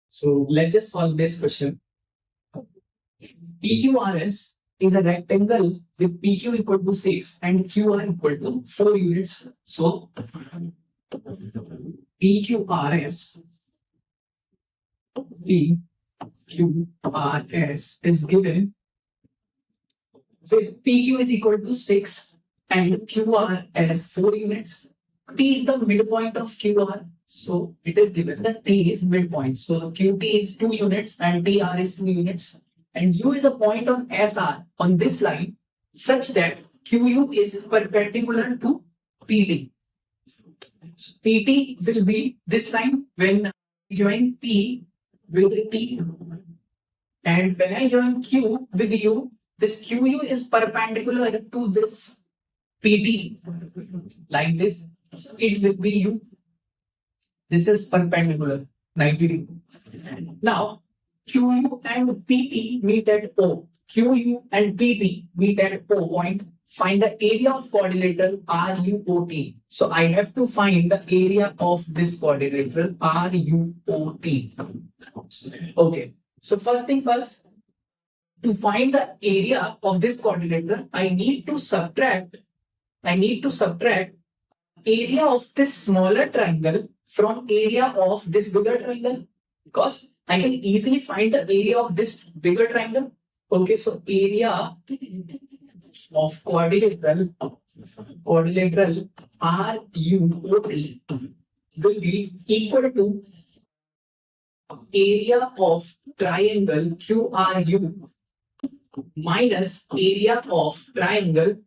So let's just solve this question. PQRS is a rectangle with PQ equal to 6 and QR equal to 4 units. So PQRS is given with PQ is equal to 6 and QR as 4 units. T is the midpoint of QR. So it is given that T is midpoint. So QT is 2 units and TR is 2 units. And U is a point on SR on this line such that QU is perpendicular to PT. So PT will be this line when I join P with T. And when I join Q with U, this QU is perpendicular to this PT like this. So it will be U. This is perpendicular 90 degree. Now QU and PT meet at O. QU and PT meet at O point. Find the area of quadrilateral RUOT. So I have to find the area of this quadrilateral RUOT. Okay. So first thing first, to find the area of this quadrilateral, I need to subtract area of this smaller triangle from area of this bigger triangle, because I can easily find the area of this bigger triangle. Okay, so area of quadrilateral RUOT will be equal to area of triangle QRU minus area of triangle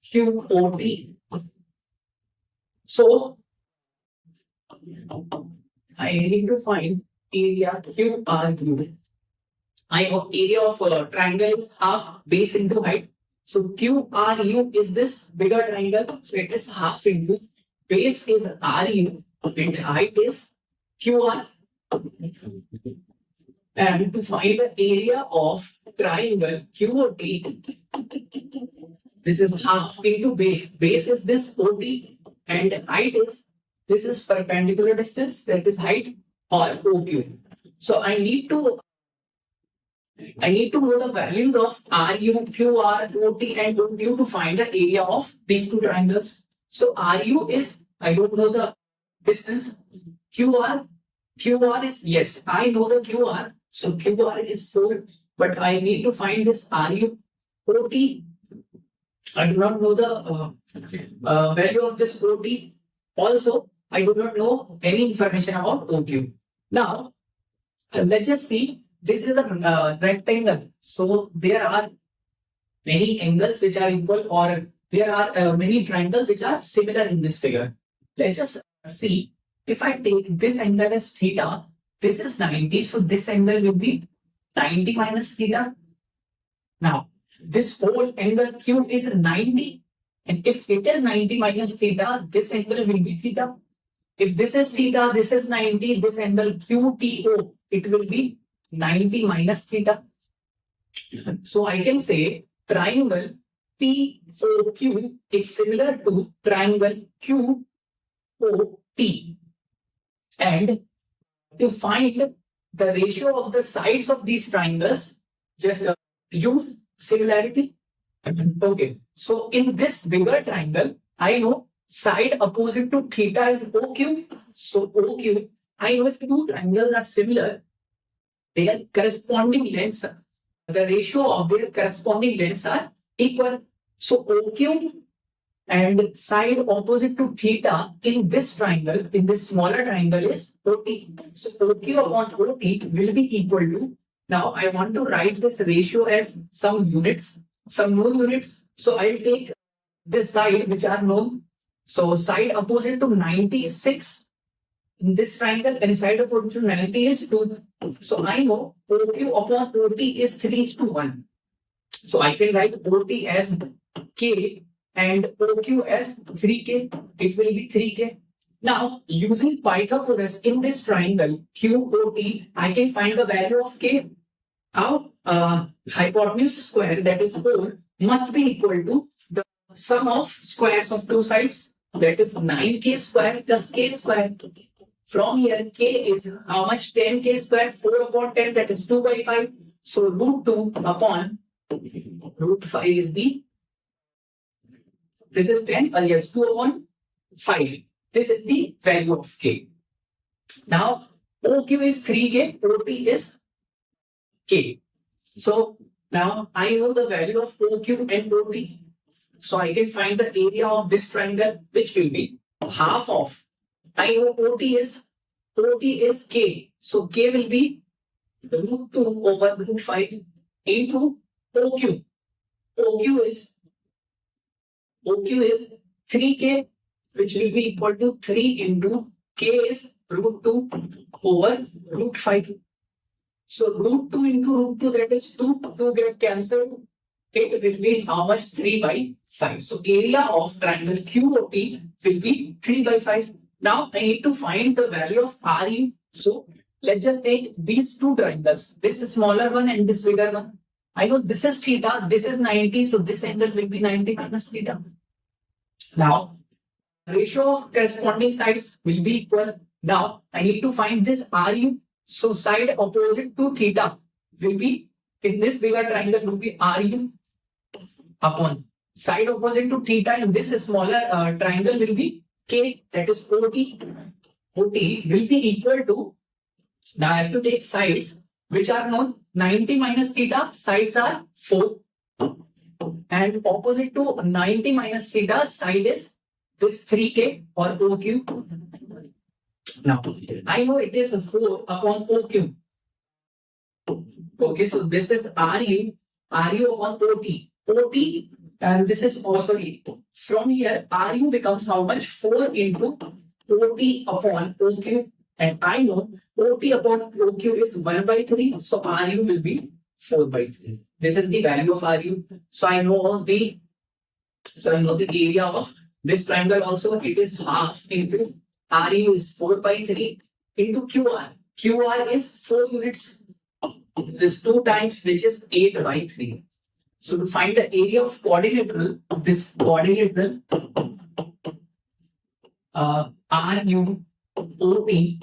QOT. So I need to find area QRU. I know area of triangle is half base into height. So QRU is this bigger triangle. So it is half into base is RU and height is QR. And to find the area of triangle QOT, this is half into base. Base is this OT and height is, this is perpendicular distance, that is height or OQ. So I need to know the values of RU, QR, OT and OQ to find the area of these two triangles. So RU is, I don't know the distance. QR is, yes, I know the QR. So QR is 4, but I need to find this RU. OT, I do not know the value of this OT. Also, I do not know any information about OQ. Now, let's just see. This is a rectangle. So there are many angles which are equal, or there are many triangles which are similar in this figure. Let's just see. If I take this angle as theta, this is 90. So this angle will be 90 minus theta. Now, this whole angle Q is 90. And if it is 90 minus theta, this angle will be theta. If this is theta, this is 90, this angle QTO, it will be 90 minus theta. So I can say triangle POQ is similar to triangle QOT. And to find the ratio of the sides of these triangles, just use similarity. Okay. So in this bigger triangle, I know side opposite to theta is OQ. So OQ, I know if two triangles are similar, their corresponding lengths, the ratio of their corresponding lengths are equal. So OQ and side opposite to theta in this triangle, in this smaller triangle is OT. So OQ upon OT will be equal to, now I want to write this ratio as some units, some known units. So I will take this side which are known. So side opposite to 90 is 6 in this triangle and side opposite to 90 is 2. So I know OQ upon OT is 3:1. So I can write OT as K and OQ as 3K. It will be 3K. Now, using Pythagoras in this triangle QOT, I can find the value of K. How? Hypotenuse square, that is 4, must be equal to the sum of squares of two sides. That is 9K square plus K square. From here, k is how much? 10k square, 4 upon 10, that is 2 by 5. So root 2 upon root 5 is the, this is 10, yes, 2 upon 5. This is the value of k. Now, OQ is 3k, OT is k. So now I know the value of OQ and OT. So I can find the area of this triangle, which will be half of, I know OT is k. So k will be root 2 over root 5 into OQ. OQ is 3k, which will be equal to 3 into k is root 2 over root 5. So root 2 into root 2, that is 2 get cancelled. It will be how much? 3 by 5. So area of triangle QOT will be 3 by 5. Now I need to find the value of RU. So let's just take these two triangles. This is smaller one and this bigger one. I know this is theta, this is 90. So this angle will be 90 minus theta. Now, ratio of corresponding sides will be equal. Now I need to find this RU. So side opposite to theta will be, in this bigger triangle will be RU upon side opposite to theta, and this smaller triangle will be K, that is OT. OT will be equal to, now I have to take sides which are known. 90 minus theta, sides are 4. And opposite to 90 minus theta, side is this 3K or OQ. Now, I know it is 4 upon OQ. Okay, so this is RU upon OT. OT, and this is also from here, RU becomes how much? 4 into OT upon OQ. And I know OT upon OQ is 1 by 3. So RU will be 4 by 3. This is the value of RU. So I know the area of this triangle also. It is half into RU is 4 by 3 into QR. QR is 4 units. This 2 times, which is 8 by 3. So to find the area of quadrilateral, this quadrilateral RU OT,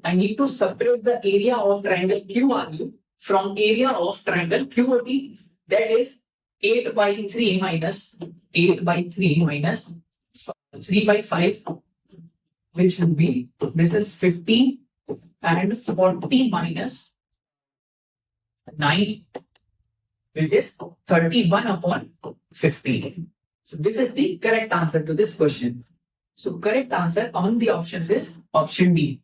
I need to separate the area of triangle QRU from area of triangle QOT. That is 8 by 3 minus 3 by 5, which will be, this is 15, and 40 minus 9, which is 31 upon 15. So this is the correct answer to this question. So correct answer on the options is option D.